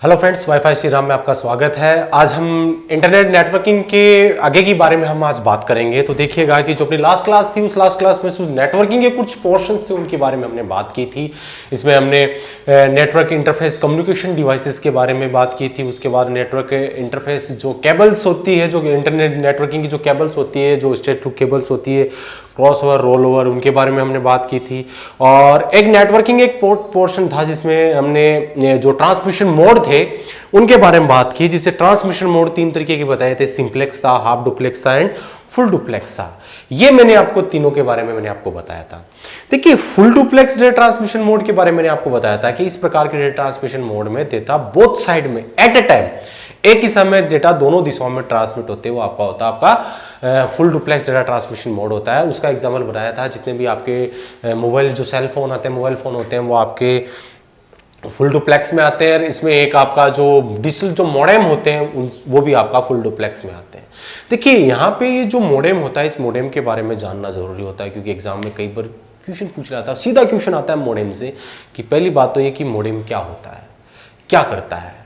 Hello friends, wifi Shri Ram में आपका स्वागत है। आज हम इंटरनेट नेटवर्किंग के आगे की बारे में हम आज बात करेंगे। तो देखिएगा कि जो अपनी लास्ट क्लास थी उस लास्ट क्लास में नेटवर्किंग के कुछ पोर्शंस थे उनके बारे में हमने बात की थी। इसमें हमने नेटवर्क इंटरफेस कम्युनिकेशन डिवाइसेस के बारे में बात की थी। उसके बाद नेटवर्क इंटरफेस जो केबल्स होती है, जो इंटरनेट नेटवर्किंग की जो केबल्स होती है, जो स्ट्रेट थ्रू केबल्स होती है, क्रॉस ओवर, रोल ओवर, उनके बारे में हमने बात की थी। और एक नेटवर्किंग एक पोर्शन था जिसमें हमने जो ट्रांसमिशन मोड थे उनके बारे में बात की, जिसे ट्रांसमिशन मोड तीन तरीके के बताए थे। सिंप्लेक्स था, हाफ डुप्लेक्स था एंड फुल डुप्लेक्स था। ये मैंने आपको तीनों के बारे में मैंने आपको बताया था। देखिए, full duplex data transmission mode के बारे में मैंने आपको बताया था कि इस प्रकार के डेटा ट्रांसमिशन मोड में डेटा बोथ साइड में एट ए टाइम एक ही समय डेटा दोनों दिशाओं में ट्रांसमिट होते हैं, वो आपका होता है आपका full duplex data transmission mode होता है। उसका एग्जाम्पल बनाया था, जितने भी आपके मोबाइल जो सेल फोन आते हैं, मोबाइल फोन होते हैं, वो आपके फुल डुप्लेक्स में आते हैं। इसमें एक आपका जो डिजिटल जो मोडेम होते हैं वो भी आपका फुल डुप्लेक्स में आते हैं। देखिए, यहाँ पे ये जो मोडेम होता है, इस मोडेम के बारे में जानना जरूरी होता है, क्योंकि एग्जाम में कई बार क्वेश्चन पूछ रहा था, सीधा क्वेश्चन आता है मोडेम से कि पहली बात तो ये कि मोडेम क्या होता है, क्या करता है,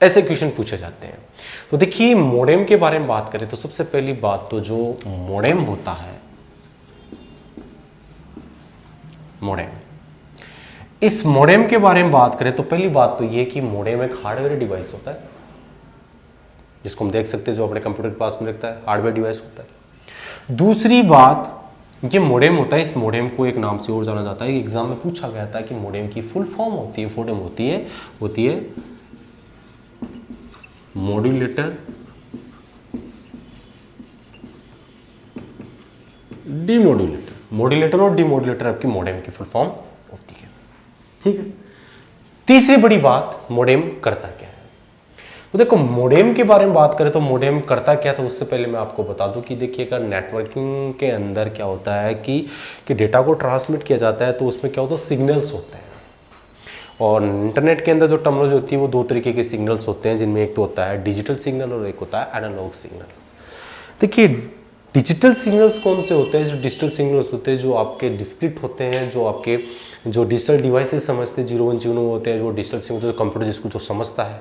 ऐसे क्वेश्चन पूछे जाते हैं। तो देखिए, मोडेम के बारे में बात करें तो सबसे पहली बात तो जो मोडेम होता है, मोडेम, इस मोडेम के बारे में बात करें तो पहली बात तो ये कि मोडेम एक हार्डवेयर डिवाइस होता है, जिसको हम देख सकते हैं, जो अपने कंप्यूटर के पास में रखता है, हार्डवेयर डिवाइस होता है। दूसरी बात, ये मोडेम होता है, इस मोडेम को एक नाम से और जाना जाता है। एग्जाम में पूछा गया था कि मोडेम की फुल फॉर्म होती है मॉड्यूलेटर डीमॉड्यूलेटर। मॉड्यूलेटर और डीमॉड्यूलेटर आपकी मोडेम की फुल फॉर्म होती है, ठीक है। तीसरी बड़ी बात, मोडेम करता क्या है। तो देखो, मोडेम के बारे में बात करें तो मोडेम करता क्या था, उससे पहले मैं आपको बता दूं कि देखिए, अगर नेटवर्किंग के अंदर क्या होता है कि डेटा को ट्रांसमिट किया जाता है तो उसमें क्या होता है, सिग्नल्स होते हैं। और इंटरनेट के अंदर जो टर्मिनोलॉजी होती है वो दो तरीके के सिग्नल्स होते हैं, जिनमें एक तो होता है डिजिटल सिग्नल और एक होता है एनालॉग सिग्नल। देखिए, डिजिटल सिग्नल्स कौन से होते हैं? जो डिजिटल सिग्नल्स होते हैं जो आपके डिस्क्रीट होते हैं, जो आपके जो डिजिटल डिवाइसेस समझते हैं, 0 1 0 होते हैं, वो डिजिटल सिग्नल जो कंप्यूटर जिसको जो समझता है।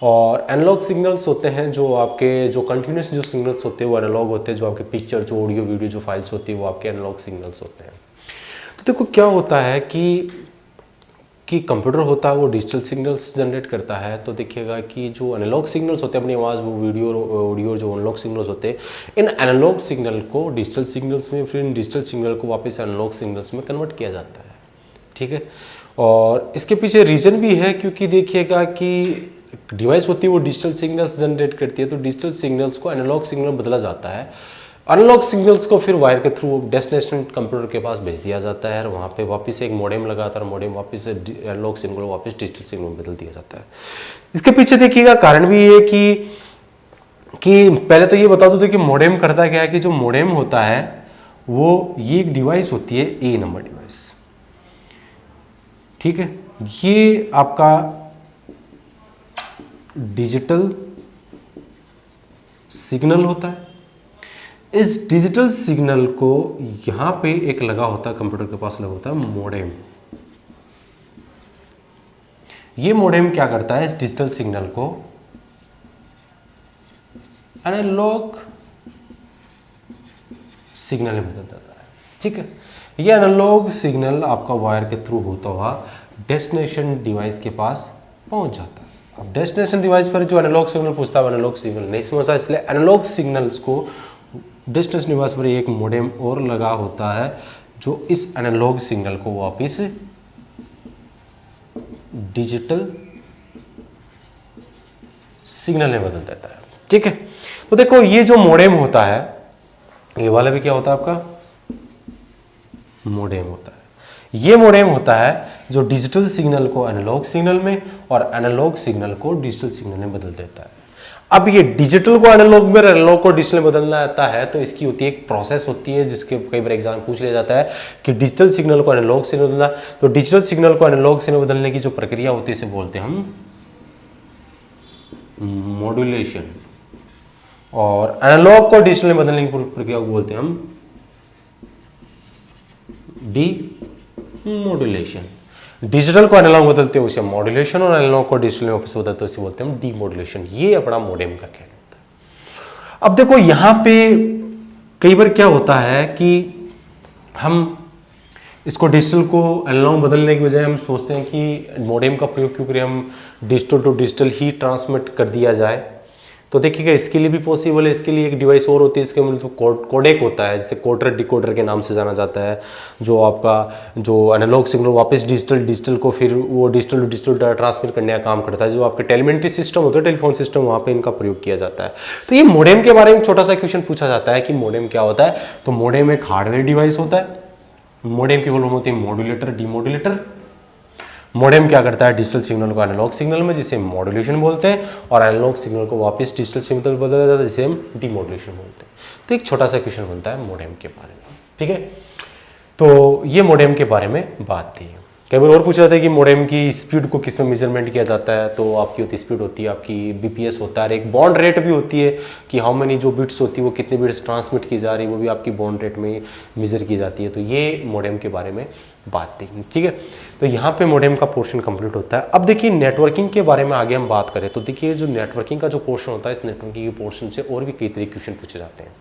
और एनालॉग सिग्नल्स होते हैं जो आपके जो कंटिन्यूस जो सिग्नल्स होते हैं वो एनालॉग होते हैं। जो आपके पिक्चर, जो ऑडियो वीडियो जो फाइल्स होती है वो आपके एनालॉग सिग्नल्स होते हैं। तो देखो, क्या होता है कि कंप्यूटर होता है वो डिजिटल सिग्नल्स जनरेट करता है। तो देखिएगा कि जो एनालॉग सिग्नल्स होते हैं, अपनी आवाज़, वो वीडियो, ऑडियो, जो एनालॉग सिग्नल्स होते हैं, इन एनालॉग सिग्नल को डिजिटल सिग्नल्स में, फिर इन डिजिटल सिग्नल को वापस एनालॉग सिग्नल्स में कन्वर्ट किया जाता है, ठीक है। और इसके पीछे रीज़न भी है, क्योंकि देखिएगा कि डिवाइस होती है वो डिजिटल सिग्नल्स जनरेट करती है, तो डिजिटल सिग्नल्स को एनालॉग सिग्नल बदला जाता है। एनालॉग सिग्नल्स को फिर वायर के थ्रू डेस्टिनेशन कंप्यूटर के पास भेज दिया जाता है, और वहाँ पे वापस एक मोडेम लगाता है, मोडेम वापस एनालॉग सिग्नल वापस डिजिटल सिग्नल में बदल दिया जाता है। इसके पीछे देखिएगा कारण भी ये कि पहले तो ये बता दूं कि मोडेम करता क्या है, कि जो मोडेम होता है वो ये एक डिवाइस होती है, ए नंबर डिवाइस, ठीक है। ये आपका डिजिटल सिग्नल होता है। इस डिजिटल सिग्नल को यहां पे एक लगा होता है, कंप्यूटर के पास लगा होता है मोडेम। ये मोडेम क्या करता है, इस डिजिटल सिग्नल को एनालॉग सिग्नल में बदल देता है, ठीक है। ये एनालॉग सिग्नल आपका वायर के थ्रू होता हुआ डेस्टिनेशन डिवाइस के पास पहुंच जाता है। अब डेस्टिनेशन डिवाइस पर जो एनालॉग सिग्नल पूछता है, एनालॉग सिग्नल नहीं समझता, इसलिए एनालॉग सिग्नल्स को डेस्टिनेशन डिवाइस पर एक मोडेम और लगा होता है, जो इस एनालॉग सिग्नल को वापस डिजिटल सिग्नल में बदल देता है, ठीक है। तो देखो, ये जो मोडेम होता है, ये वाला भी क्या होता है आपका मोडेम होता है। ये मोडेम होता है जो डिजिटल सिग्नल को एनालॉग सिग्नल में और एनालॉग सिग्नल को डिजिटल सिग्नल में बदल देता है। अब ये डिजिटल को एनालॉग में, एनालॉग को डिजिटल में बदलना आता है, तो इसकी होती है एक प्रोसेस होती है, जिसके कई बार एग्जाम पूछ लिया जाता है कि डिजिटल सिग्नल को एनालॉग सिग्नल बदलना। तो डिजिटल सिग्नल को एनालॉग सिग्नल बदलने की जो प्रक्रिया होती है इसे बोलते हैं हम मॉड्यूलेशन, और एनालॉग को डिजिटल में बदलने की प्रक्रिया को बोलते हैं हम डी मॉड्यूलेशन। डिजिटल को एनालॉग बदलते हैं उसे मॉड्यूलेशन, और एनालॉग को डिजिटल में वापस बदलते हैं उसे बोलते हैं डीमॉड्यूलेशन। ये अपना मोडेम का कहना होता है। अब देखो यहां पे कई बार क्या होता है कि हम इसको डिजिटल को एनालॉग बदलने की बजाय हम सोचते हैं कि मोडेम का प्रयोग क्यों करें, हम डिजिटल टू डिजिटल ही ट्रांसमिट कर दिया जाए। तो देखिएगा इसके लिए भी पॉसिबल है। इसके लिए एक डिवाइस और होती है, इसके मतलब कोडेक होता है, जिसे कोडर डिकोडर के नाम से जाना जाता है, जो आपका जो एनालॉग सिग्नल वापस डिजिटल को फिर वो डिजिटल टू डिजिटल ट्रांसमिट करने का काम करता है। जो आपके टेलीमेंट्री सिस्टम होता है, टेलीफोन सिस्टम, वहाँ पे इनका प्रयोग किया जाता है। तो ये मोडेम के बारे में छोटा सा क्वेश्चन पूछा जाता है कि मोडेम क्या होता है। तो मोडेम एक हार्डवेयर डिवाइस होता है। मोडेम की फुल फॉर्म होती है मॉड्यूलेटर, डीमॉड्यूलेटर। मोडेम क्या करता है, डिजिटल सिग्नल को एनालॉग सिग्नल में, जिसे मॉड्यूलेशन बोलते हैं, और एनालॉग सिग्नल को वापस डिजिटल सिग्नल बदला जाता है, जिसे हम डीमॉड्यूलेशन बोलते हैं। तो एक छोटा सा क्वेश्चन बनता है मोडेम के बारे में, ठीक है। तो ये मोडेम के बारे में बात थी। कई बार और पूछा जाता है कि मोडेम की स्पीड को किस में मेजरमेंट किया जाता है। तो आपकी होती स्पीड होती है, आपकी बीपीएस होता है, एक बॉन्ड रेट भी होती है कि हाउ मेनी जो बिट्स होती है वो कितने बिट्स ट्रांसमिट की जा रही है, वो भी आपकी बॉन्ड रेट में मेजर की जाती है। तो ये मोडेम के बारे में बात थी, ठीक है। तो यहाँ पे मोडेम का पोर्शन कंप्लीट होता है। अब देखिए नेटवर्किंग के बारे में आगे हम बात करें तो देखिए जो नेटवर्किंग का जो पोर्शन होता है, इस नेटवर्किंग के पोर्शन से और भी कई तरह के क्वेश्चन पूछे जाते हैं।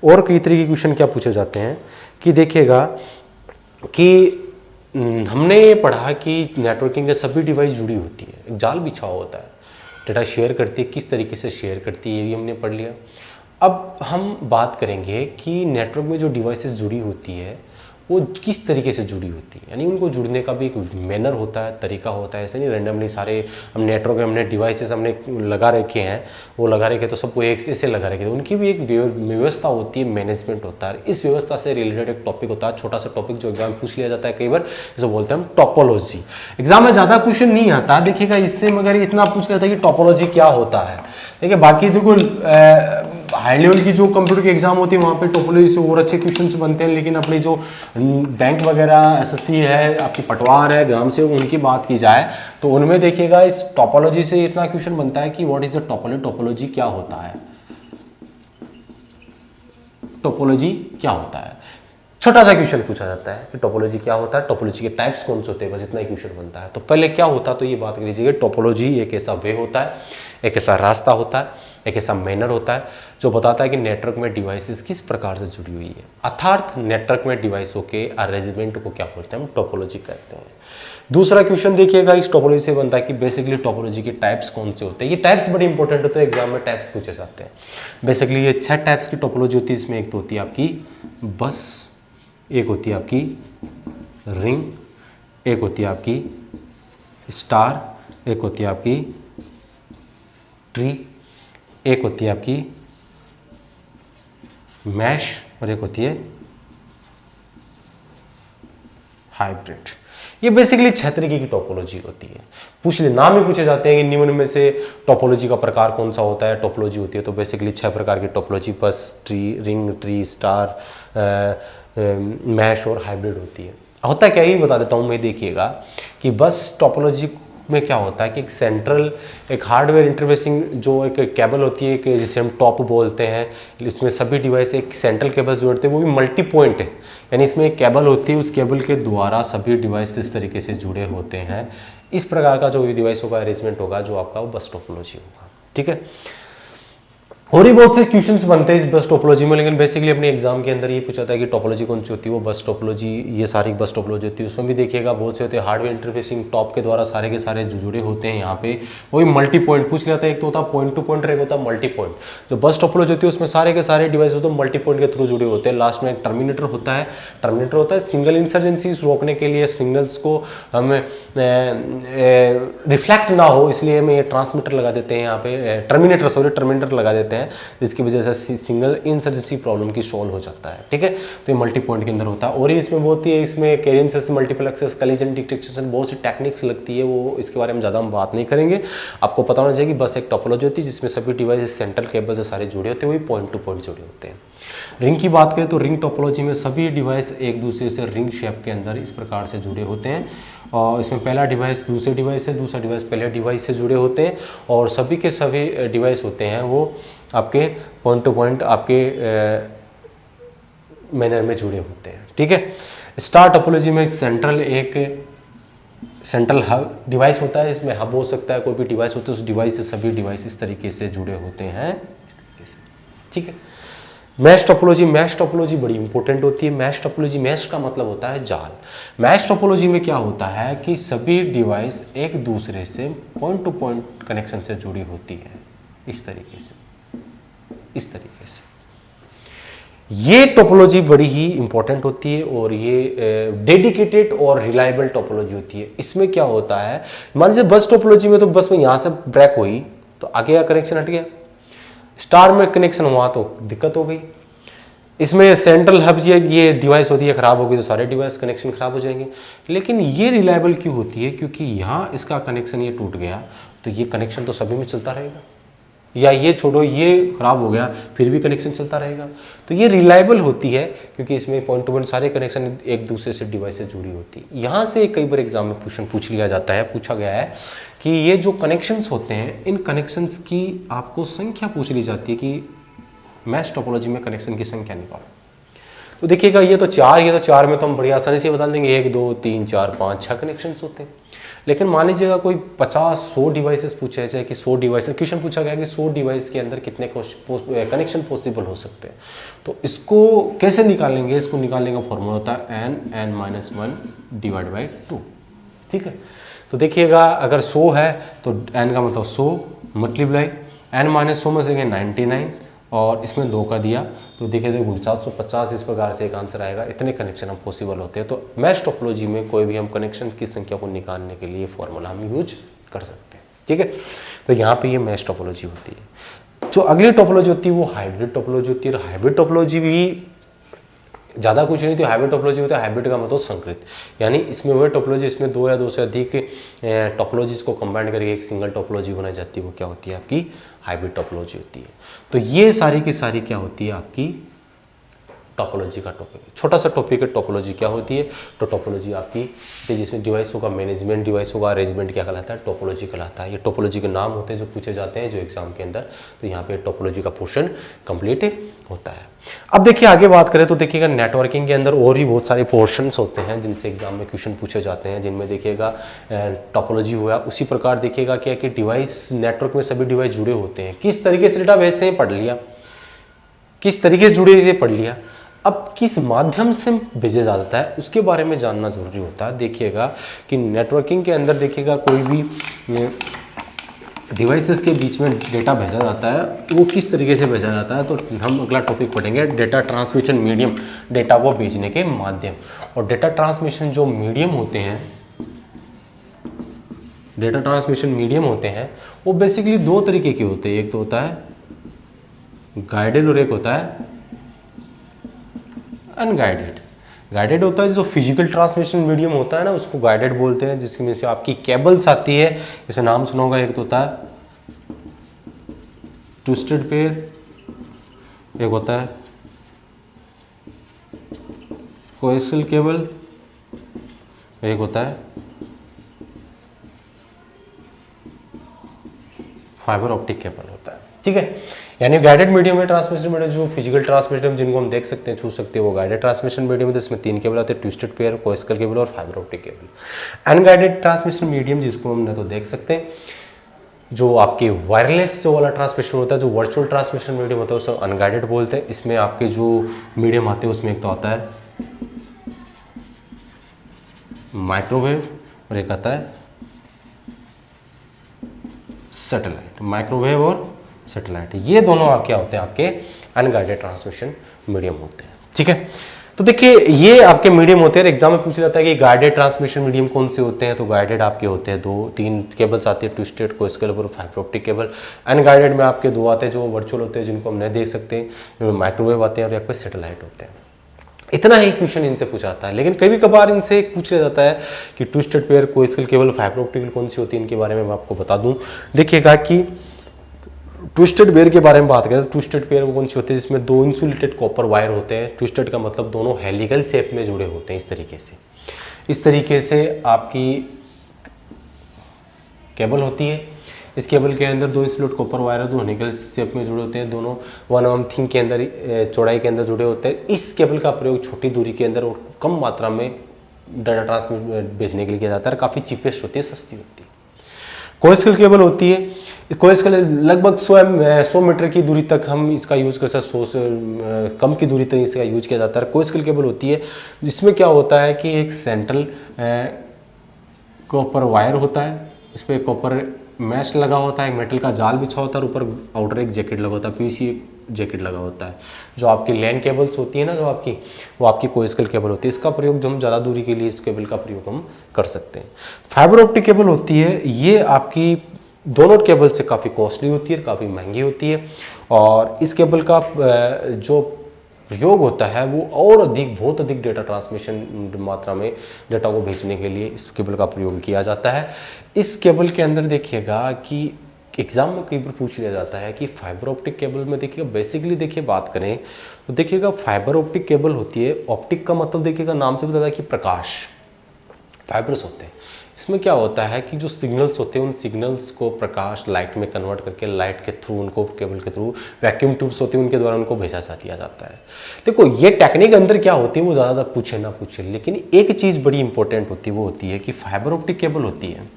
और कई तरह के क्वेश्चन क्या पूछे जाते हैं कि देखिएगा कि हमने ये पढ़ा कि नेटवर्किंग के सभी डिवाइस जुड़ी होती है, एक जाल बिछा होता है, डेटा शेयर करती है, किस तरीके से शेयर करती है ये भी हमने पढ़ लिया। अब हम बात करेंगे कि नेटवर्क में जो डिवाइसेस जुड़ी होती है वो किस तरीके से जुड़ी होती है, यानी उनको जुड़ने का भी एक मैनर होता है, तरीका होता है। ऐसे नहीं रैंडमली सारे हम नेटवर्क में हमने डिवाइसेस हमने लगा रखे हैं, वो लगा रखे तो सबको एक ऐसे लगा रखे, उनकी भी एक व्यवस्था होती है, मैनेजमेंट होता है। इस व्यवस्था से रिलेटेड एक टॉपिक होता है, छोटा सा टॉपिक जो एग्जाम पूछ लिया जाता है कई बार, जिसे बोलते हैं हम टोपोलॉजी। एग्जाम में ज़्यादा क्वेश्चन नहीं आता, देखिएगा इससे मगर इतना पूछ लिया था कि टोपोलॉजी क्या होता है। देखिए बाकी देखो हाई लेवल की जो कंप्यूटर की एग्जाम होती है वहाँ पे टोपोलॉजी से और अच्छे क्वेश्चंस बनते हैं, लेकिन अपने जो बैंक वगैरह एसएससी है, आपकी पटवार है, ग्राम सेवक, उनकी बात की जाए तो उनमें देखिएगा इस टोपोलॉजी से इतना क्वेश्चन बनता है कि what is the topology, topology क्या होता है, टोपोलॉजी क्या होता है। छोटा सा क्वेश्चन पूछा जाता है कि टोपोलॉजी क्या होता है, टोपोलॉजी के टाइप्स कौन से होते हैं, बस इतना ही क्वेश्चन बनता है। तो पहले क्या होता है तो ये बात कर लीजिएगा। टोपोलॉजी एक ऐसा वे होता है, एक ऐसा रास्ता होता है, एक ऐसा मैनर होता है जो बताता है कि नेटवर्क में डिवाइसेस किस प्रकार से जुड़ी हुई है। अर्थात नेटवर्क में डिवाइसों के अरेंजमेंट को क्या बोलते हैं, हम टोपोलॉजी कहते हैं। दूसरा क्वेश्चन देखिएगा इस टोपोलॉजी से बनता है कि बेसिकली टोपोलॉजी के टाइप्स कौन से होते हैं। ये टाइप्स बड़े इंपॉर्टेंट होते हैं, एग्जाम में टाइप्स पूछे जाते हैं। बेसिकली ये 6 टाइप्स की टोपोलॉजी होती है। इसमें एक तो होती है आपकी बस, एक होती है आपकी रिंग, एक होती है आपकी स्टार, एक होती है आपकी ट्री, एक होती है आपकी मैश, और एक होती है हाइब्रिड। ये बेसिकली 6 तरीके की टोपोलॉजी होती है। पूछ ले नाम ही पूछे जाते हैं कि निम्न में से टोपोलॉजी का प्रकार कौन सा होता है, टोपोलॉजी होती है। तो बेसिकली 6 प्रकार की topology bus, tree, ring, tree, star, mesh और हाइब्रिड होती है। होता क्या, ही बता देता हूँ मैं। देखिएगा कि बस टोपोलॉजी में क्या होता है कि एक सेंट्रल एक हार्डवेयर इंटरफेसिंग जो एक केबल होती है कि जिसे हम टॉप बोलते हैं, इसमें सभी डिवाइस एक सेंट्रल केबल जोड़ते हैं, वो भी मल्टी पॉइंट है, यानी इसमें एक केबल होती है, उस केबल के द्वारा सभी डिवाइस इस तरीके से जुड़े होते हैं। इस प्रकार का जो भी डिवाइसों का अरेंजमेंट होगा जो आपका वो बस टोपोलॉजी होगा, ठीक है। और ही बहुत से क्वेश्चंस बनते हैं इस बस टोपोलॉजी में, लेकिन बेसिकली अपने एग्जाम के अंदर ये पूछा था कि टोपोलॉजी कौन सी होती है, वो बस टोपोलॉजी, ये सारी बस टोपोलॉजी होती है। उसमें भी देखिएगा बहुत से होते हैं हार्डवेयर इंटरफेसिंग टॉप के द्वारा सारे के सारे जुड़े होते हैं। यहाँ पे वही मल्टी पॉइंट पूछ लिया था, एक तो होता है पॉइंट टू पॉइंट, एक होता है मल्टी पॉइंट। जो बस टोपोलॉजी होती है उसमें सारे के सारे डिवाइस होते हैं मल्टी पॉइंट के थ्रू जुड़े होते हैं। लास्ट में एक टर्मिनेटर होता है, टर्मिनेटर होता है सिंगल इंसर्जेंसी रोकने के लिए, सिग्नल्स को हमें रिफ्लेक्ट ना हो इसलिए हमें ट्रांसमीटर लगा देते हैं यहाँ पे, टर्मिनेटर लगा देते हैं, जिसकी वजह से सिंगल इंसर्जेंसी प्रॉब्लम की सॉल्व हो जाता है, ठीक है। तो ये मल्टी पॉइंट के अंदर होता है। और ही इसमें बहुत ही इसमें कैरियंस, मल्टीपल एक्सेस, कलीजन डिटेक्शन, बहुत सी टेक्निक्स लगती है, वो इसके बारे में ज़्यादा हम बात नहीं करेंगे। आपको पता होना चाहिए कि बस एक टोपोलॉजी होती है जिसमें सभी डिवाइस सेंट्रल केबल से सारे जुड़े होते हैं, वही पॉइंट टू पॉइंट जुड़े होते हैं। रिंग की बात करें तो रिंग टोपोलॉजी में सभी डिवाइस एक दूसरे से रिंग शेप के अंदर इस प्रकार से जुड़े होते हैं, और इसमें पहला डिवाइस दूसरे डिवाइस से, दूसरा डिवाइस पहले डिवाइस से जुड़े होते हैं, और सभी के सभी डिवाइस होते हैं वो आपके पॉइंट टू पॉइंट आपके मैनर में जुड़े होते हैं, ठीक है। स्टार टोपोलॉजी में सेंट्रल एक सेंट्रल हब डिवाइस होता है, इसमें हब हो सकता है, कोई भी डिवाइस होता है, उस डिवाइस से सभी डिवाइस इस तरीके से जुड़े होते हैं, इस तरीके से। ठीक है। मैश टोपोलॉजी बड़ी इंपॉर्टेंट होती है। मैश टोपोलॉजी, मैश का मतलब होता है जाल। मैश टोपोलॉजी में क्या होता है कि सभी डिवाइस एक दूसरे से पॉइंट टू पॉइंट कनेक्शन से जुड़ी होती है, इस तरीके से, इस तरीके से। ये टोपोलॉजी बड़ी ही इंपॉर्टेंट होती है और ये डेडिकेटेड और रिलायबल टोपोलॉजी होती है। इसमें क्या होता है, मान लीजिए बस टोपोलॉजी में तो बस में यहां से ब्रेक हुई तो आगे का कनेक्शन हट गया, स्टार में कनेक्शन हुआ तो दिक्कत हो गई। इसमें सेंट्रल हब ये डिवाइस होती है, खराब होगी तो सारे डिवाइस कनेक्शन खराब हो जाएंगे। लेकिन ये रिलायबल क्यों होती है, क्योंकि यहाँ इसका कनेक्शन ये टूट गया तो ये कनेक्शन तो सभी में चलता रहेगा, या ये छोड़ो ये खराब हो गया फिर भी कनेक्शन चलता रहेगा। तो ये रिलायबल होती है क्योंकि इसमें पॉइंट टू पॉइंट सारे कनेक्शन एक दूसरे से डिवाइस से जुड़ी होती है। यहाँ से कई बार एग्जाम में क्वेश्चन पूछ लिया जाता है, पूछा गया है कि ये जो कनेक्शंस होते हैं, इन कनेक्शंस की आपको संख्या पूछ ली जाती है कि मैश टोपोलॉजी में कनेक्शन की संख्या निकालो। तो देखिएगा ये तो चार में तो हम बड़ी आसानी से बता देंगे, 1 2 3 4 5 6 कनेक्शंस होते हैं। लेकिन मान लीजिएगा कोई 50-100 डिवाइसेस पूछे जाए कि 100 डिवाइस, क्वेश्चन पूछा गया कि 100 डिवाइस के अंदर कितने कनेक्शन पॉसिबल हो सकते हैं, तो इसको कैसे निकालेंगे, इसको निकालने का फॉर्मूला होता है n(n-1) डिवाइड बाई 2। ठीक है। तो देखिएगा अगर 100 है तो n का मतलब 100 मल्टीप्लाई n-100 में से 99 और इसमें 2 का दिया तो देखिए 750, इस प्रकार से एक आंसर आएगा। इतने कनेक्शन हम पॉसिबल होते हैं। तो मैश टोपोलॉजी में कोई भी हम कनेक्शन की संख्या को निकालने के लिए फॉर्मूला हम यूज कर सकते हैं। ठीक है। तो यहाँ पे ये मैश टोपोलॉजी होती है। जो अगली टोपोलॉजी होती है वो हाइब्रिड टोपोलॉजी होती है। और हाइब्रिड टोपोलॉजी भी ज़्यादा कुछ नहीं थी। हाइब्रिड टोपोलॉजी होता है, हाइब्रिड का मतलब संकृत, यानी इसमें वह टोपोलॉजी, इसमें 2 या 2 से अधिक टोपोलॉजीज को कंबाइन करके एक सिंगल टोपोलॉजी बनाई जाती है, वो क्या होती है आपकी हाइब्रिड टोपोलॉजी होती है। तो ये सारी की सारी क्या होती है आपकी टोपोलॉजी का टॉपिक। छोटा सा टॉपिक है टोपोलॉजी क्या होती है। तो टोपोलॉजी आपकी जिसमें डिवाइसों का मैनेजमेंट, डिवाइसों का अरेंजमेंट क्या कहलाता है, टोपोलॉजी कहलाता है। ये टोपोलॉजी के नाम होते हैं जो पूछे जाते हैं जो एग्जाम के अंदर। तो यहाँ पे टोपोलॉजी का पोर्शन कंप्लीट होता है। अब देखिए आगे बात करें तो देखिएगा नेटवर्किंग के अंदर और भी बहुत सारे पोर्शंस होते हैं जिनसे एग्जाम में क्वेश्चन पूछे जाते हैं, जिनमें देखिएगा टोपोलॉजी हुआ। उसी प्रकार देखिएगा क्या कि डिवाइस, नेटवर्क में सभी डिवाइस जुड़े होते हैं, किस तरीके से डेटा भेजते हैं पढ़ लिया, किस तरीके से जुड़े हुए पढ़ लिया। अब किस माध्यम से भेजा जाता है उसके बारे में जानना जरूरी होता है। देखिएगा कि नेटवर्किंग के अंदर देखिएगा कोई भी डिवाइसेस के बीच में डेटा भेजा जाता है, वो किस तरीके से भेजा जाता है। तो हम अगला टॉपिक पढ़ेंगे डेटा ट्रांसमिशन मीडियम, डेटा को भेजने के माध्यम। और डेटा ट्रांसमिशन जो मीडियम होते हैं, डेटा ट्रांसमिशन मीडियम होते हैं वो बेसिकली 2 तरीके के होते हैं। एक तो होता है गाइडेड और एक होता है अनगाइडेड। गाइडेड होता है जो फिजिकल ट्रांसमिशन मीडियम होता है ना, उसको गाइडेड बोलते हैं, जिसमें से आपकी केबल्स आती है, जैसे नाम सुना होगा। एक तो होता है ट्विस्टेड पेयर, एक होता है कोएक्सियल केबल, एक होता है फाइबर ऑप्टिक केबल होता है। ठीक है। यानी गाइडेड मीडियम है ट्रांसमिशन मीडियम, जो फिजिकल ट्रांसमिशन जिनको हम देख सकते हैं, छू सकते हैं, वो गाइडेड ट्रांसमिशन मीडियम है। इसमें 3 केबल आते हैं, ट्विस्टेड पेयर, कोएक्सियल केबल और fibre optic cable. Unguided transmission medium जिसको हम तो देख सकते हैं, जो आपके वायरलेस जो वाला ट्रांसमिशन होता है, जो वर्चुअल ट्रांसमिशन मीडियम होता है उसे अनगाइडेड बोलते हैं। इसमें आपके जो मीडियम आते हैं उसमें एक तो आता है माइक्रोवेव और एक आता है सैटेलाइट। माइक्रोवेव और सैटेलाइट, ये दोनों क्या होते हैं आपके अनगाइडेड ट्रांसमिशन मीडियम होते हैं। ठीक है। तो देखिए ये आपके मीडियम होते हैं। एग्जाम में पूछा जाता है कि गाइडेड ट्रांसमिशन मीडियम कौन से होते हैं। तो गाइडेड आपके होते हैं 2-3 केबल्स आते हैं, ट्विस्टेड, कोएक्सियल और फाइबर ऑप्टिक केबल। अनगाइडेड में आपके 2 आते हैं जो वर्चुअल होते हैं, जिनको हम नहीं देख सकते, माइक्रोवेव आते हैं और आपके सैटेलाइट होते हैं। इतना ही क्वेश्चन इनसे पूछा जाता है। लेकिन कभी कभार इनसे पूछ लिया जाता है कि twisted pair, coaxial cable, fibre optic cable कौन सी होती है, इनके बारे में मैं आपको बता दूं। देखिएगा कि ट्विस्टेड पेयर के बारे में बात करें तो ट्विस्टेड पेयर कौन सी होती है, जिसमें 2 इंसुलेटेड कॉपर वायर होते हैं। ट्विस्टेड का मतलब दोनों हेलिकल शेप में जुड़े होते हैं। इस तरीके से आपकी केबल होती है। इस केबल के अंदर 2 इंसुलेटेड कॉपर वायर है, 2 हेलिकल शेप में जुड़े होते हैं, दोनों 1 mm के अंदर चौड़ाई के अंदर जुड़े होते हैं। इस केबल का प्रयोग छोटी दूरी के अंदर और कम मात्रा में डाटा ट्रांसमिट भेजने के लिए किया जाता है, काफ़ी चीपेस्ट होती है, सस्ती होती है। कोएक्सियल केबल होती है, कोएक्सियल लगभग 100 मीटर की दूरी तक हम इसका यूज कर सकते हैं, 100 से कम की दूरी तक इसका यूज किया जाता है। कोएक्सियल केबल होती है जिसमें क्या होता है कि एक सेंट्रल कॉपर वायर होता है, इस पर कॉपर मैश लगा होता है, एक मेटल का जाल बिछा होता है और ऊपर आउटर एक जैकेट लगा होता है, पीवीसी जैकेट लगा होता है। जो आपकी लैन केबल्स होती है ना, जो आपकी, वो आपकी कोएक्सियल केबल होती है। इसका प्रयोग जो हम ज़्यादा दूरी के लिए इस केबल का प्रयोग हम कर सकते हैं। फाइबर ऑप्टिक केबल होती है, ये आपकी दोनों केबल से काफ़ी कॉस्टली होती है, काफ़ी महंगी होती है, और इस केबल का जो प्रयोग होता है वो और अधिक, बहुत अधिक डेटा ट्रांसमिशन मात्रा में डेटा को भेजने के लिए इस केबल का प्रयोग किया जाता है। इस केबल के अंदर देखिएगा कि एग्जाम में कई बार पूछ लिया जाता है कि फाइबर ऑप्टिक केबल में देखिएगा, बेसिकली देखिए बात करें तो देखिएगा फाइबर ऑप्टिक केबल होती है, ऑप्टिक का मतलब देखिएगा नाम से बताता है कि प्रकाश, फाइबर्स होते हैं। इसमें क्या होता है कि जो सिग्नल्स होते हैं उन सिग्नल्स को प्रकाश लाइट में कन्वर्ट करके लाइट के थ्रू उनको केबल के थ्रू वैक्यूम ट्यूब्स होती है उनके द्वारा उनको भेजा दिया जाता है। देखो ये टेक्निक अंदर क्या होती है वो ज़्यादातर पूछे ना पूछे, लेकिन एक चीज़ बड़ी इंपॉर्टेंट होती है, वो होती है कि फाइबर ऑप्टिक केबल होती है,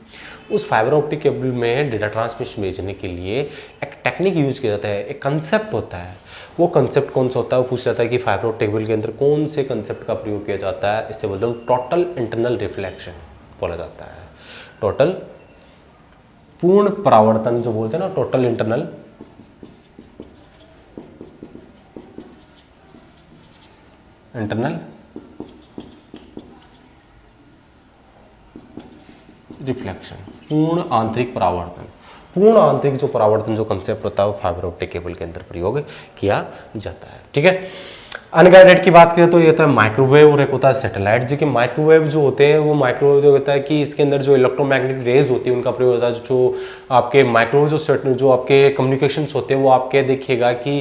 उस फाइबर ऑप्टिक केबल में डेटा ट्रांसमिशन भेजने के लिए एक टेक्निक यूज किया जाता है, एक कंसेप्ट होता है। वो कंसेप्ट कौन सा होता है, वो पूछ जाता है कि फाइबर ऑप्टिक केबल के अंदर कौन से कंसेप्ट का प्रयोग किया जाता है। इससे बोलते हैं टोटल इंटरनल रिफ्लेक्शन बोला जाता है। टोटल पूर्ण परावर्तन जो बोलते हैं ना, टोटल इंटरनल रिफ्लेक्शन, पूर्ण आंतरिक परावर्तन। पूर्ण आंतरिक जो परावर्तन जो कंसेप्ट होता है वो फाइबर ऑप्टिक केबल के अंदर प्रयोग किया जाता है। ठीक है, अनगाइडेड की बात करें तो ये होता है माइक्रोवेव और एक होता है सैटेलाइट। जो कि माइक्रोवेव जो होते हैं वो माइक्रोवेव जो होता है कि इसके अंदर जो इलेक्ट्रोमैग्नेटिक रेज होती है उनका प्रयोग होता है। जो आपके माइक्रोवेव जो आपके कम्युनिकेशंस होते हैं वो आपके देखिएगा कि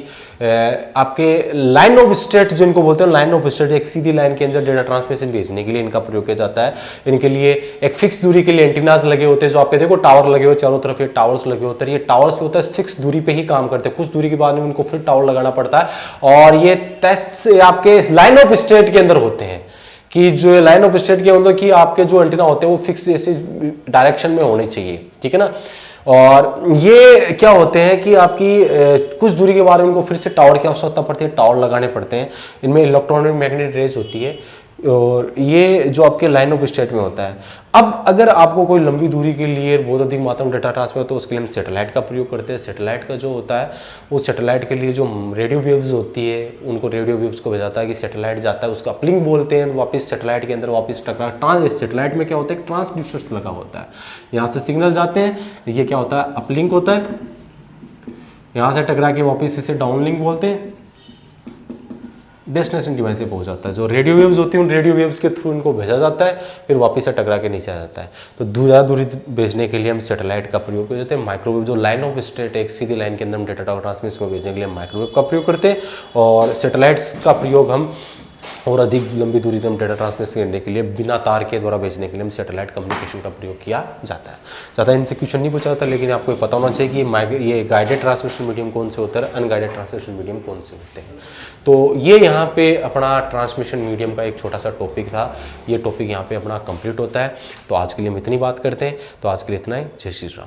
आपके लाइन ऑफ स्टेट जो इनको बोलते हैं, लाइन ऑफ स्टेट, एक सीधी लाइन के अंदर डेटा ट्रांसमिशन भेजने के लिए इनका प्रयोग किया जाता है। इनके लिए एक फिक्स दूरी के लिए एंटीनास लगे होते हैं, जो आपके देखो टावर लगे हुए चारों तरफ, ये टावर्स लगे होते हैं। ये टावर्स भी होता है फिक्स दूरी पे ही काम करते हैं, कुछ दूरी के बाद में उनको फिर टावर लगाना पड़ता है, और ये टेस्ट आपके लाइन ऑफ स्टेट के अंदर होते हैं कि जो लाइन ऑफ स्टेट के मतलब कि आपके जो एंटीना होते हैं वो फिक्स ऐसे डायरेक्शन में होने चाहिए। ठीक है ना, और ये क्या होते हैं कि आपकी कुछ दूरी के बाद उनको फिर से टावर की आवश्यकता पड़ती है, टावर लगाने पड़ते हैं। इनमें इलेक्ट्रोनिक मैग्नेटिक रेज होती है और ये जो आपके लाइन ऑफ स्टेट में होता है। अब अगर आपको कोई लंबी दूरी के लिए बहुत अधिक मात्रा में डेटा ट्रांसफर तो उसके लिए हम सैटेलाइट का प्रयोग करते हैं। सैटेलाइट का जो होता है वो सैटेलाइट के लिए जो रेडियो वेव्स होती है उनको रेडियो वेव्स को भेजाता है कि सैटेलाइट जाता है, उसका अपलिंक बोलते हैं, वापस सैटेलाइट के अंदर वापस टकरा। सैटेलाइट में क्या होता है, ट्रांसड्यूसर्स लगा होता है, यहाँ से सिग्नल जाते हैं, ये क्या होता है, अपलिंक होता है, यहाँ से टकरा के वापस इसे डाउनलिंक बोलते हैं, डेस्टिनेशन डिवाइस पे पहुंच जाता है। जो रेडियो वेव्स होती हैं उन रेडियो वेव्स के थ्रू इनको भेजा जाता है, फिर वापस से टकरा के नीचे आ जाता है। तो दूरी भेजने के लिए हम सैटेलाइट का प्रयोग करते हैं। माइक्रोवेव जो लाइन ऑफ स्टेट एक सीधी लाइन के अंदर हम डेटा ट्रांसमिशन को भेजने के लिए माइक्रोवेव का प्रयोग करते हैं, और सैटेलाइट्स का प्रयोग हम और अधिक लंबी दूरी तक हम डेटा ट्रांसमिशन करने के लिए बिना तार के द्वारा भेजने के लिए हम सैटेलाइट कम्युनिकेशन का प्रयोग किया जाता है। ज़्यादा इनसे क्वेश्चन नहीं पूछा जाता, लेकिन आपको पता होना चाहिए कि ये गाइडेड ट्रांसमिशन मीडियम कौन से होता है, अनगाइडेड ट्रांसमिशन मीडियम कौन से होते हैं। तो ये यहाँ पे अपना ट्रांसमिशन मीडियम का एक छोटा सा टॉपिक था, ये टॉपिक यहाँ पे अपना कंप्लीट होता है। तो आज के लिए हम इतनी बात करते हैं, तो आज के लिए इतना ही। जय श्री राम।